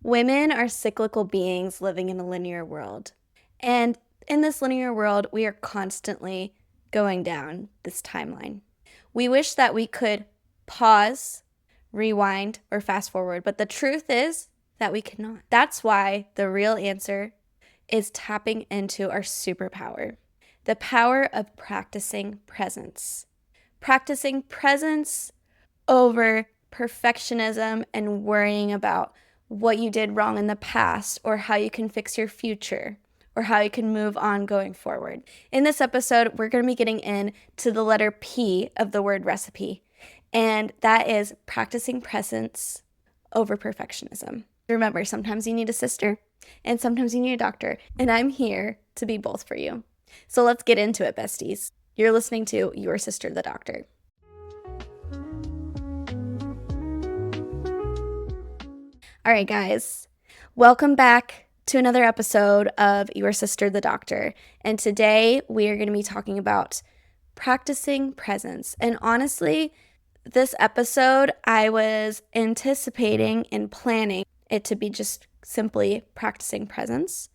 Women are cyclical beings living in a linear world. And in this linear world, we are constantly going down this timeline. We wish that we could pause, rewind, or fast forward, but the truth is that we cannot. That's why the real answer is tapping into our superpower, the power of practicing presence. Practicing presence over perfectionism and worrying about what you did wrong in the past or how you can fix your future or how you can move on going forward. In this episode, we're going to be getting into the letter P of the word recipe, and that is practicing presence over perfectionism. Remember, sometimes you need a sister and sometimes you need a doctor, and I'm here to be both for you. So let's get into it, besties. You're listening to Your Sister, the Doctor. All right, guys, welcome back to another episode of Your Sister, the Doctor. And today we are going to be talking about practicing presence. And honestly, this episode, I was anticipating and planning it to be just simply practicing presence.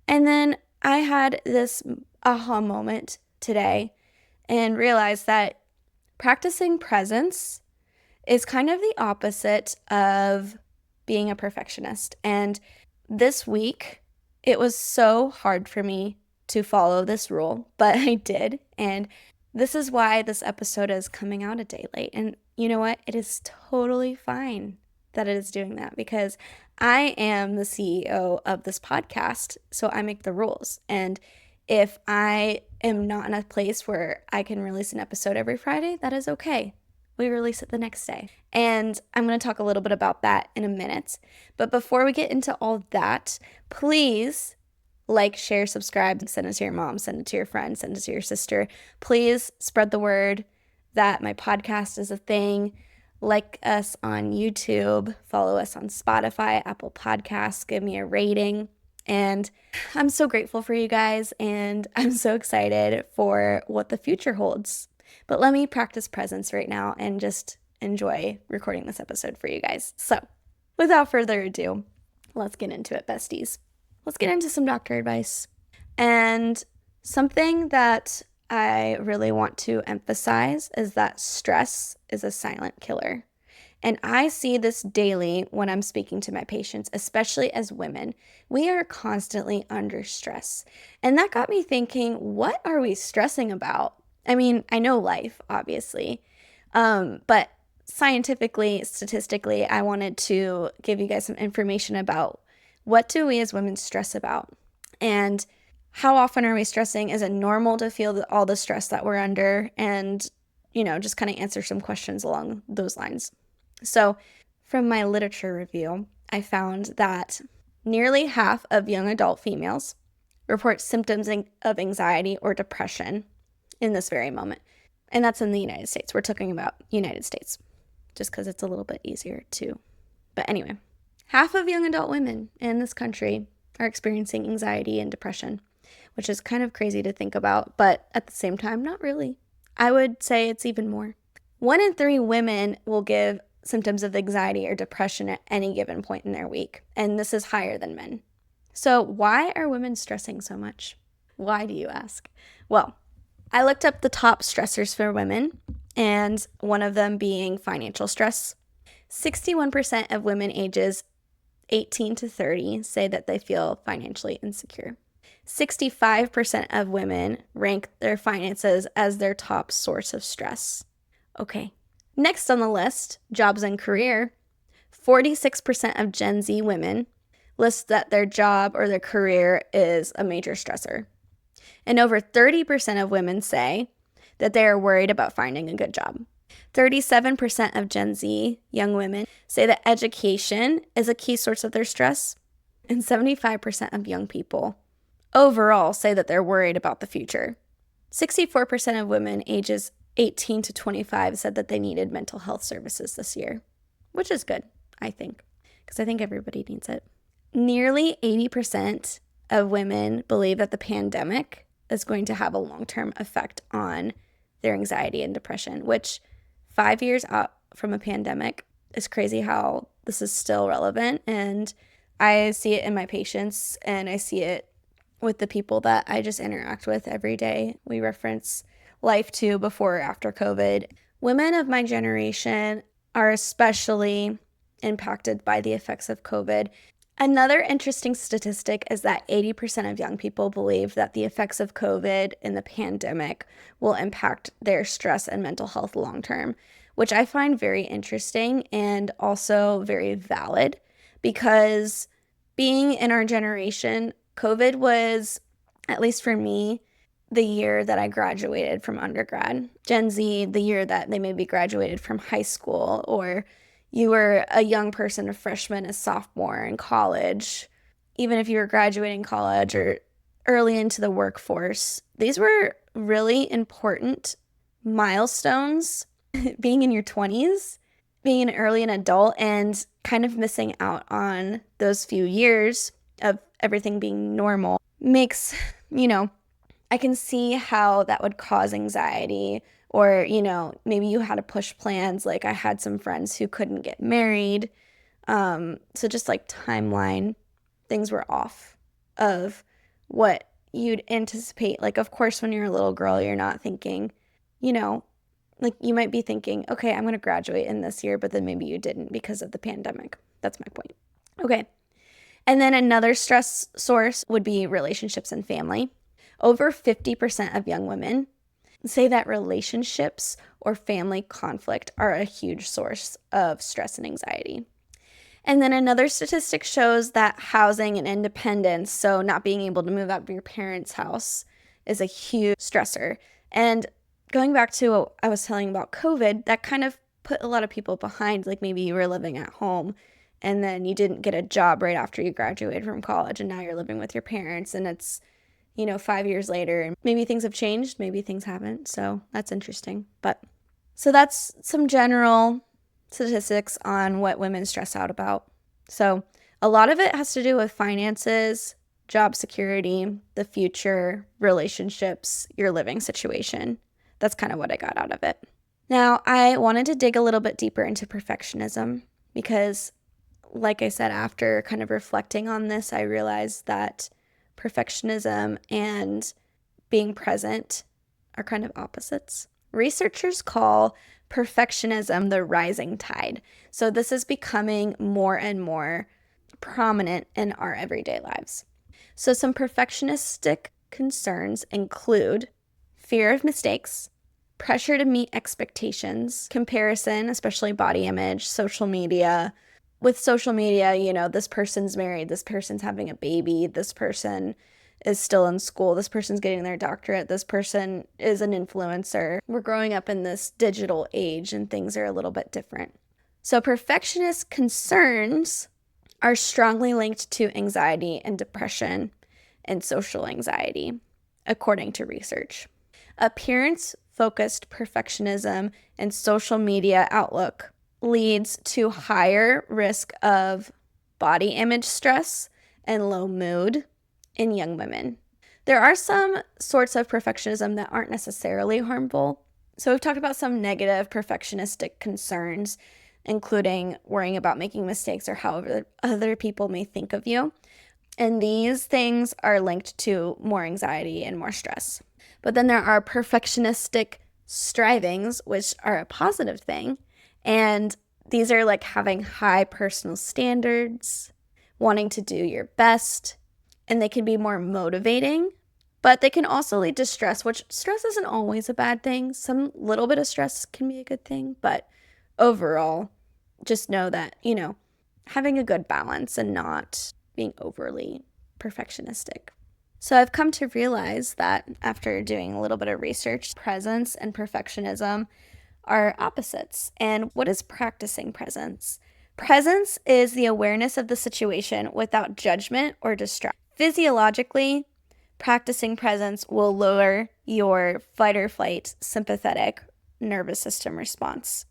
And then I had this aha moment today and realized that practicing presence is kind of the opposite of being a perfectionist. And this week, it was so hard for me to follow this rule, but I did. And this is why this episode is coming out a day late. And you know what? It is totally fine that it is doing that because I am the CEO of this podcast, so I make the rules. And if I am not in a place where I can release an episode every Friday, that is okay. We release it the next day. And I'm going to talk a little bit about that in a minute. But before we get into all that, please like, share, subscribe, send it to your mom, send it to your friend, send it to your sister. Please spread the word that my podcast is a thing. Like us on YouTube, follow us on Spotify, Apple Podcasts, give me a rating. And I'm so grateful for you guys, and I'm so excited for what the future holds. But let me practice presence right now and just enjoy recording this episode for you guys. So, without further ado, let's get into it, besties. Let's get into some doctor advice. And something that I really want to emphasize is that stress is a silent killer. And I see this daily when I'm speaking to my patients, especially as women. We are constantly under stress. And that got me thinking, what are we stressing about? I mean, I know life, obviously, but scientifically, statistically, I wanted to give you guys some information about what do we as women stress about, and how often are we stressing? Is it normal to feel all the stress that we're under? And, just kind of answer some questions along those lines. So from my literature review, I found that nearly half of young adult females report symptoms of anxiety or depression in this very moment. And that's in the United States. We're talking about United States, just because it's a little bit easier to. But anyway, half of young adult women in this country are experiencing anxiety and depression, which is kind of crazy to think about, but at the same time, not really. I would say it's even more. 1 in 3 women will give symptoms of anxiety or depression at any given point in their week, and this is higher than men. So why are women stressing so much? Why, do you ask? Well, I looked up the top stressors for women, and one of them being financial stress. 61% of women ages 18 to 30 say that they feel financially insecure. 65% of women rank their finances as their top source of stress. Okay. Next on the list, jobs and career. 46% of Gen Z women list that their job or their career is a major stressor. And over 30% of women say that they are worried about finding a good job. 37% of Gen Z young women say that education is a key source of their stress. And 75% of young people overall say that they're worried about the future. 64% of women ages 18 to 25 said that they needed mental health services this year, which is good, I think, because I think everybody needs it. Nearly 80% of women believe that the pandemic is going to have a long-term effect on their anxiety and depression, which 5 years out from a pandemic is crazy how this is still relevant. And I see it in my patients, and I see it with the people that I just interact with every day. We reference life too before or after COVID. Women of my generation are especially impacted by the effects of COVID. Another interesting statistic is that 80% of young people believe that the effects of COVID and the pandemic will impact their stress and mental health long term, which I find very interesting and also very valid because being in our generation, COVID was, at least for me, the year that I graduated from undergrad. Gen Z, the year that they maybe graduated from high school, or you were a young person, a freshman, a sophomore in college, even if you were graduating college or early into the workforce. These were really important milestones. Being in your 20s, being early an adult, and kind of missing out on those few years of everything being normal makes, I can see how that would cause anxiety, or, maybe you had to push plans. Like I had some friends who couldn't get married. So just like timeline, things were off of what you'd anticipate. Like, of course, when you're a little girl, you're not thinking, like you might be thinking, okay, I'm going to graduate in this year, but then maybe you didn't because of the pandemic. That's my point. Okay. And then another stress source would be relationships and family. Over 50% of young women say that relationships or family conflict are a huge source of stress and anxiety. And then another statistic shows that housing and independence, so not being able to move out of your parents' house, is a huge stressor. And going back to what I was telling about COVID, that kind of put a lot of people behind. Like maybe you were living at home and then you didn't get a job right after you graduated from college, and now you're living with your parents, and it's 5 years later, and maybe things have changed, maybe things haven't. So that's interesting. But so that's some general statistics on what women stress out about. So a lot of it has to do with finances, job security, the future, relationships, your living situation. That's kind of what I got out of it. Now, I wanted to dig a little bit deeper into perfectionism because, like I said, after kind of reflecting on this, I realized that perfectionism and being present are kind of opposites. Researchers call perfectionism the rising tide. So this is becoming more and more prominent in our everyday lives. So some perfectionistic concerns include fear of mistakes, pressure to meet expectations, comparison, especially body image, social media. With social media, this person's married, this person's having a baby, this person is still in school, this person's getting their doctorate, this person is an influencer. We're growing up in this digital age and things are a little bit different. So perfectionist concerns are strongly linked to anxiety and depression and social anxiety, according to research. Appearance-focused perfectionism and social media outlook leads to higher risk of body image stress and low mood in young women. There are some sorts of perfectionism that aren't necessarily harmful. So we've talked about some negative perfectionistic concerns, including worrying about making mistakes or how other people may think of you. And these things are linked to more anxiety and more stress. But then there are perfectionistic strivings, which are a positive thing. And these are like having high personal standards, wanting to do your best, and they can be more motivating, but they can also lead to stress, which stress isn't always a bad thing. Some little bit of stress can be a good thing, but overall, just know that, having a good balance and not being overly perfectionistic. So I've come to realize that after doing a little bit of research, presence and perfectionism are opposites. And what is practicing presence? Presence is the awareness of the situation without judgment or distraction. Physiologically, practicing presence will lower your fight or flight sympathetic nervous system response.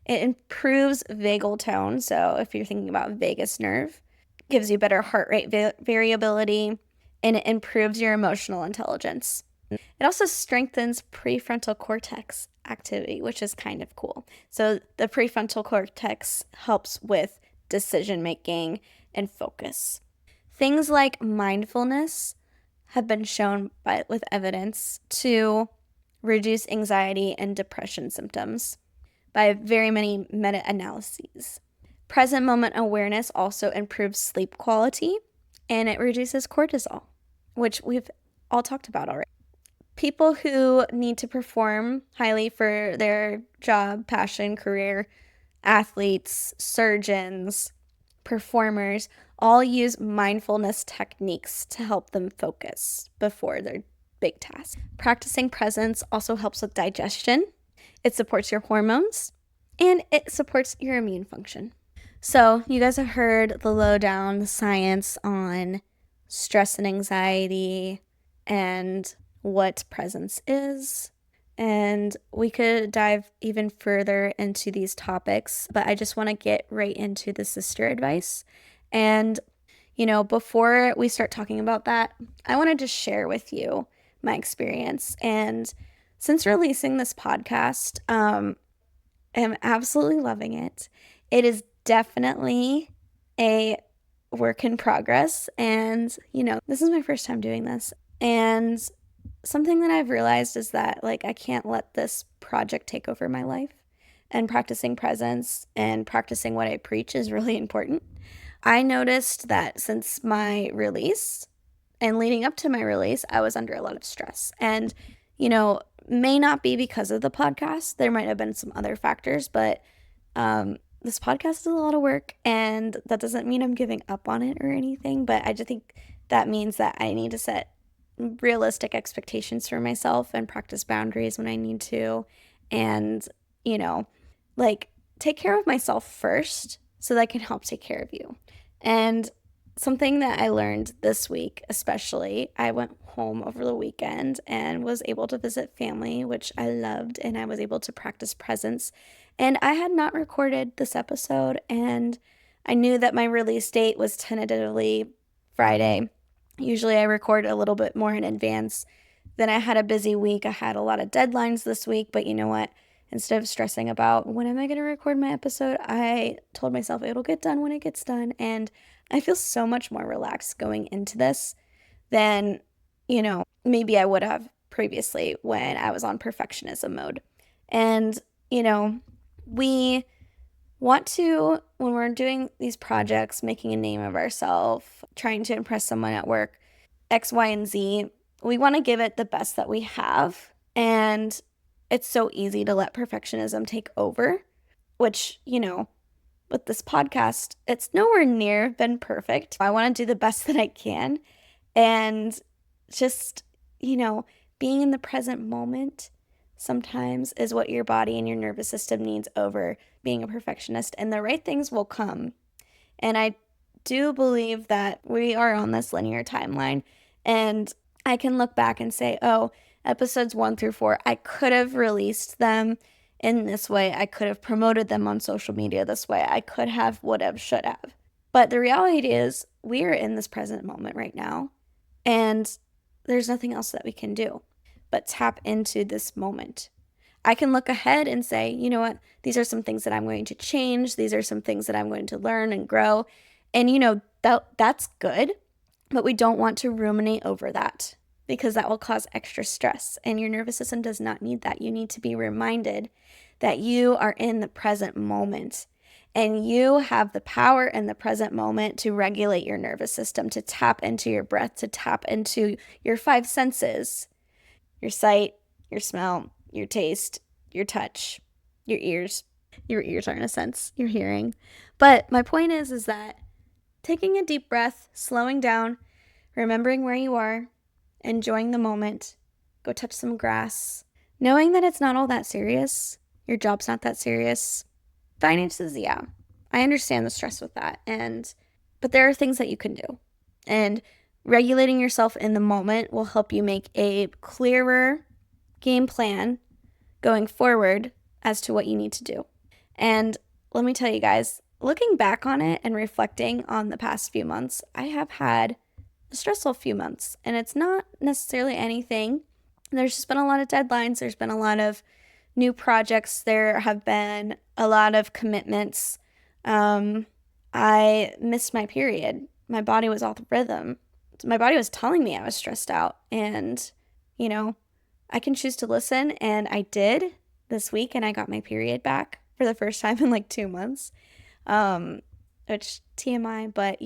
It improves vagal tone. So if you're thinking about vagus nerve, gives you better heart rate variability, and it improves your emotional intelligence. It also strengthens prefrontal cortex activity, which is kind of cool. So the prefrontal cortex helps with decision making and focus. Things like mindfulness have been shown with evidence to reduce anxiety and depression symptoms by very many meta-analyses. Present moment awareness also improves sleep quality, and it reduces cortisol, which we've all talked about already. People who need to perform highly for their job, passion, career, athletes, surgeons, performers, all use mindfulness techniques to help them focus before their big task. Practicing presence also helps with digestion. It supports your hormones, and it supports your immune function. So you guys have heard the lowdown, the science on stress and anxiety and what presence is. And we could dive even further into these topics, but I just want to get right into the sister advice. And, before we start talking about that, I want to just share with you my experience. And since releasing this podcast, I'm absolutely loving it. It is definitely a work in progress. And, this is my first time doing this. And something that I've realized is that, I can't let this project take over my life. And practicing presence and practicing what I preach is really important. I noticed that since my release and leading up to my release, I was under a lot of stress. And, may not be because of the podcast. There might have been some other factors, but this podcast is a lot of work, and that doesn't mean I'm giving up on it or anything, but I just think that means that I need to set realistic expectations for myself and practice boundaries when I need to, and, take care of myself first so that I can help take care of you. And something that I learned this week, especially, I went home over the weekend and was able to visit family, which I loved, and I was able to practice presence. And I had not recorded this episode, and I knew that my release date was tentatively Friday. Usually I record a little bit more in advance. Then I had a busy week. I had a lot of deadlines this week, but you know what? Instead of stressing about when am I going to record my episode, I told myself it'll get done when it gets done. And I feel so much more relaxed going into this than, maybe I would have previously when I was on perfectionism mode. And, we want to, when we're doing these projects, making a name of ourselves, trying to impress someone at work, X, Y, and Z, we want to give it the best that we have. And it's so easy to let perfectionism take over, which, with this podcast, it's nowhere near been perfect. I want to do the best that I can. And just, being in the present moment sometimes is what your body and your nervous system needs over being a perfectionist, and the right things will come. And I do believe that we are on this linear timeline, and I can look back and say, oh, episodes 1 through 4, I could have released them in this way. I could have promoted them on social media this way. I could have, would have, should have. But the reality is we are in this present moment right now, and there's nothing else that we can do but tap into this moment. I can look ahead and say, you know what, these are some things that I'm going to change. These are some things that I'm going to learn and grow. And, that's good, but we don't want to ruminate over that because that will cause extra stress. And your nervous system does not need that. You need to be reminded that you are in the present moment. And you have the power in the present moment to regulate your nervous system, to tap into your breath, to tap into your 5 senses, your sight, your smell, your taste, your touch, your ears. Your ears aren't a sense, your hearing. But my point is that taking a deep breath, slowing down, remembering where you are, enjoying the moment, go touch some grass, knowing that it's not all that serious, your job's not that serious. Finances, yeah, I understand the stress with that, but there are things that you can do. And regulating yourself in the moment will help you make a clearer game plan going forward as to what you need to do. And let me tell you guys, looking back on it and reflecting on the past few months, I have had a stressful few months, and it's not necessarily anything. There's just been a lot of deadlines. There's been a lot of new projects. There have been a lot of commitments. I missed my period. My body was off rhythm. My body was telling me I was stressed out. And, you know, I can choose to listen. And I did this week, and I got my period back for the first time in like 2 months. Um, which TMI, but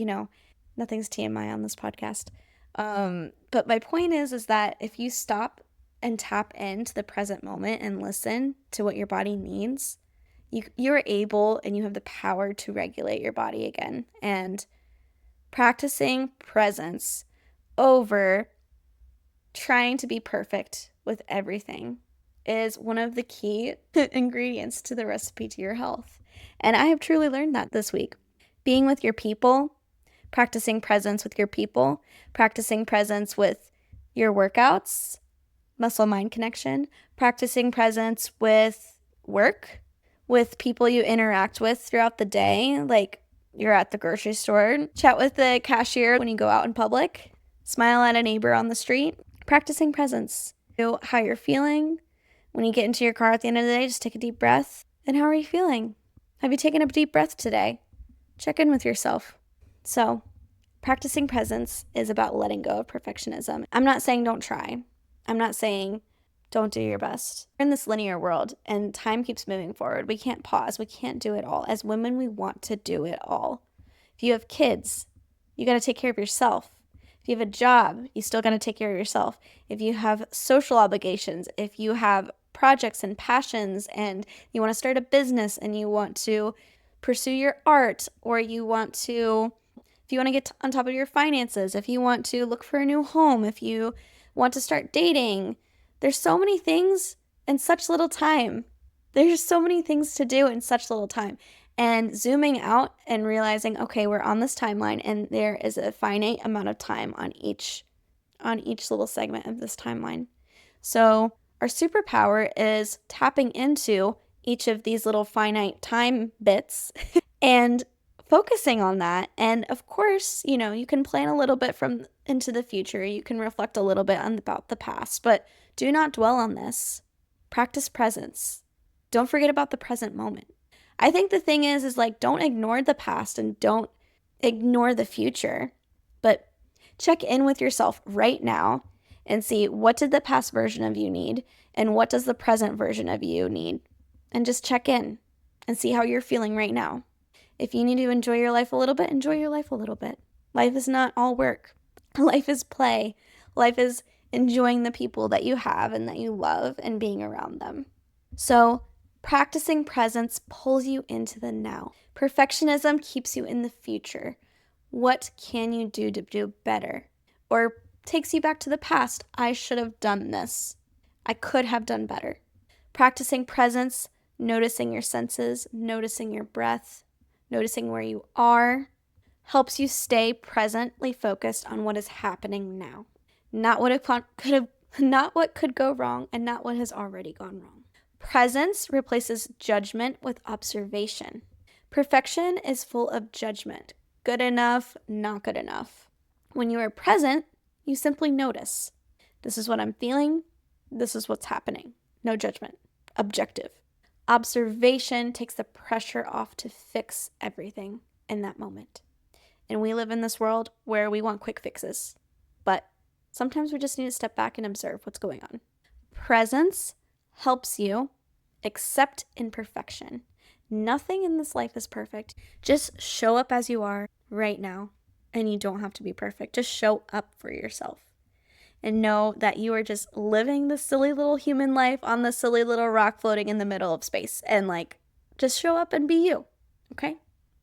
nothing's TMI on this podcast. But my point is that if you stop and tap into the present moment and listen to what your body needs, you're able and you have the power to regulate your body again. And practicing presence over trying to be perfect with everything is one of the key ingredients to the recipe to your health. And I have truly learned that this week. Being with your people, practicing presence with your people, practicing presence with your workouts, muscle mind connection, practicing presence with work, with people you interact with throughout the day, like you're at the grocery store, chat with the cashier when you go out in public, smile at a neighbor on the street, practicing presence. How you're feeling. When you get into your car at the end of the day, just take a deep breath. And how are you feeling? Have you taken a deep breath today? Check in with yourself. So, practicing presence is about letting go of perfectionism. I'm not saying don't try. I'm not saying don't do your best. We're in this linear world and time keeps moving forward. We can't pause. We can't do it all. As women, we want to do it all. If you have kids, you got to take care of yourself. If you have a job, you still got to take care of yourself. If you have social obligations, if you have projects and passions and you want to start a business and you want to pursue your art, or if you want to get on top of your finances, if you want to look for a new home, if you want to start dating, there's so many things in such little time. There's so many things to do in such little time. And zooming out and realizing, okay, we're on this timeline and there is a finite amount of time on each little segment of this timeline. So our superpower is tapping into each of these little finite time bits and focusing on that. And of course, you can plan a little bit into the future. You can reflect a little bit about the past, but do not dwell on this. Practice presence. Don't forget about the present moment. I think the thing is like, don't ignore the past and don't ignore the future, but check in with yourself right now and see, what did the past version of you need and what does the present version of you need? And just check in and see how you're feeling right now. If you need to enjoy your life a little bit, enjoy your life a little bit. Life is not all work. Life is play. Life is enjoying the people that you have and that you love and being around them. So practicing presence pulls you into the now. Perfectionism keeps you in the future. What can you do to do better? Or takes you back to the past. I should have done this. I could have done better. Practicing presence, noticing your senses, noticing your breath, noticing where you are, helps you stay presently focused on what is happening now. Not what could go wrong and not what has already gone wrong. Presence replaces judgment with observation. Perfection is full of judgment. Good enough, not good enough. When you are present, you simply notice. This is what I'm feeling. This is what's happening. No judgment. Objective. Observation takes the pressure off to fix everything in that moment. And we live in this world where we want quick fixes. But sometimes we just need to step back and observe what's going on. Presence helps you accept imperfection. Nothing in this life is perfect. Just show up as you are right now. And you don't have to be perfect. Just show up for yourself. And know that you are just living the silly little human life on the silly little rock floating in the middle of space. And just show up and be you. Okay?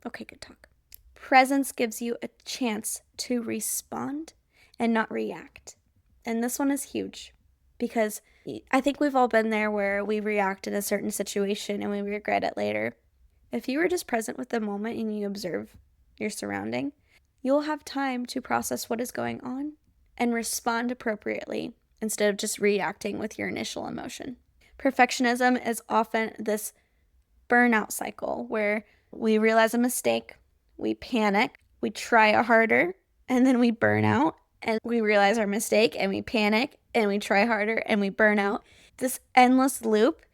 Okay, good talk. Presence gives you a chance to respond and not react. And this one is huge because I think we've all been there where we react in a certain situation and we regret it later. If you are just present with the moment and you observe your surrounding, you'll have time to process what is going on and respond appropriately instead of just reacting with your initial emotion. Perfectionism is often this burnout cycle where we realize a mistake, we panic, we try harder, and then we burn out, and we realize our mistake and we panic and we try harder and we burn out. This endless loop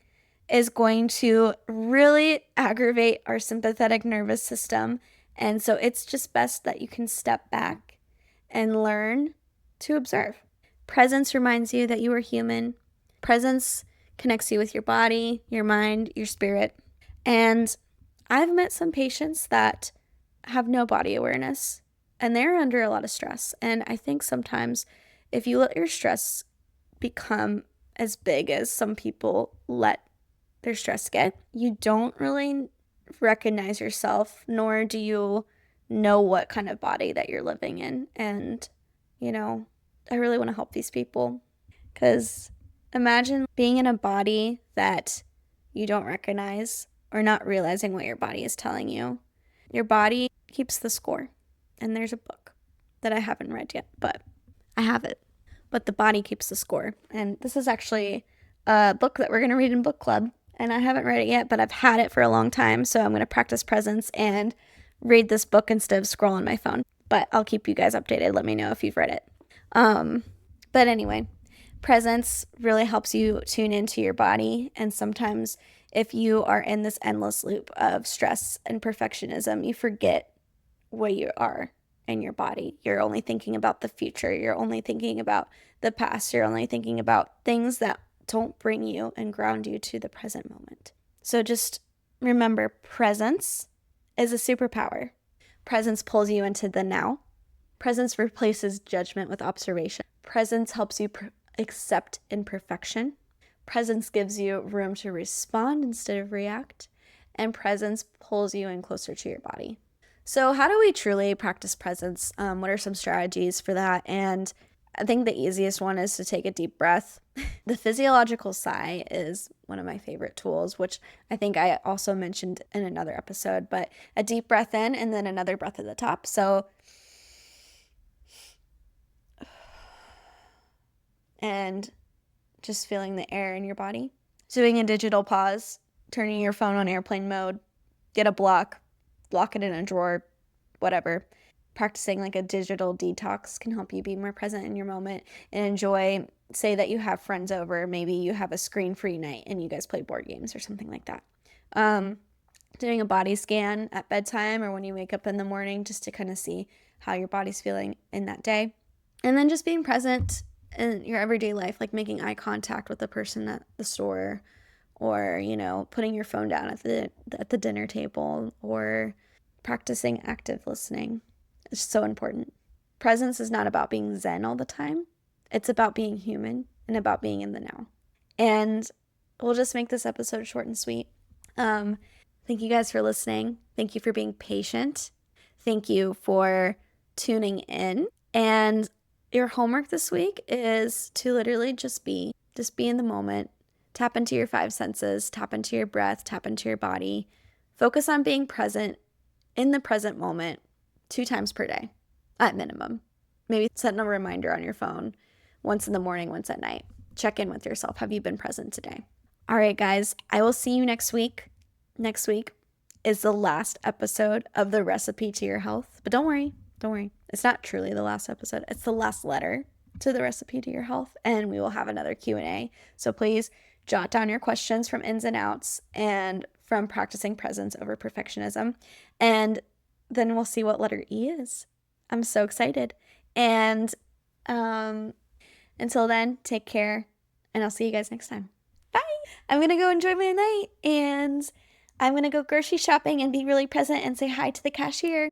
is going to really aggravate our sympathetic nervous system And so it's just best that you can step back and learn to observe. Presence reminds you that you are human. Presence connects you with your body, your mind, your spirit. And I've met some patients that have no body awareness and they're under a lot of stress. And I think sometimes if you let your stress become as big as some people let their stress get, you don't really recognize yourself, nor do you know what kind of body that you're living in. And, I really want to help these people because imagine being in a body that you don't recognize or not realizing what your body is telling you. Your body keeps the score. And there's a book that I haven't read yet, but I have it. But the body keeps the score. And this is actually a book that we're going to read in book club. And I haven't read it yet, but I've had it for a long time. So I'm going to practice presence and read this book instead of scrolling my phone. But I'll keep you guys updated. Let me know if you've read it. But anyway, presence really helps you tune into your body. And sometimes if you are in this endless loop of stress and perfectionism, you forget what you are in your body. You're only thinking about the future. You're only thinking about the past. You're only thinking about things that don't bring you and ground you to the present moment. So just remember, presence is a superpower. Presence pulls you into the now. Presence replaces judgment with observation. Presence helps you accept imperfection. Presence gives you room to respond instead of react. And presence pulls you in closer to your body. So how do we truly practice presence? What are some strategies for that? And I think the easiest one is to take a deep breath. The physiological sigh is one of my favorite tools, which I think I also mentioned in another episode, but a deep breath in and then another breath at the top. So, and just feeling the air in your body. Doing a digital pause, turning your phone on airplane mode, get a block it in a drawer, whatever. Practicing like a digital detox can help you be more present in your moment and enjoy. Say that you have friends over, maybe you have a screen-free night and you guys play board games or something like that. Doing a body scan at bedtime or when you wake up in the morning just to kind of see how your body's feeling in that day. And then just being present in your everyday life, like making eye contact with the person at the store or, putting your phone down at the dinner table or practicing active listening. It's so important. Presence is not about being zen all the time. It's about being human and about being in the now. And we'll just make this episode short and sweet. Thank you guys for listening. Thank you for being patient. Thank you for tuning in. And your homework this week is to literally just be in the moment. Tap into your 5 senses, tap into your breath, tap into your body. Focus on being present in the present moment 2 times per day at minimum. Maybe set a reminder on your phone once in the morning, once at night. Check in with yourself. Have you been present today? All right, guys, I will see you next week. Next week is the last episode of the Recipe to Your Health. But don't worry. It's not truly the last episode. It's the last letter to the Recipe to Your Health. And we will have another Q&A. So please jot down your questions from ins and outs and from practicing presence over perfectionism. And then we'll see what letter E is. I'm so excited. And until then, take care. And I'll see you guys next time. Bye. I'm going to go enjoy my night. And I'm going to go grocery shopping and be really present and say hi to the cashier.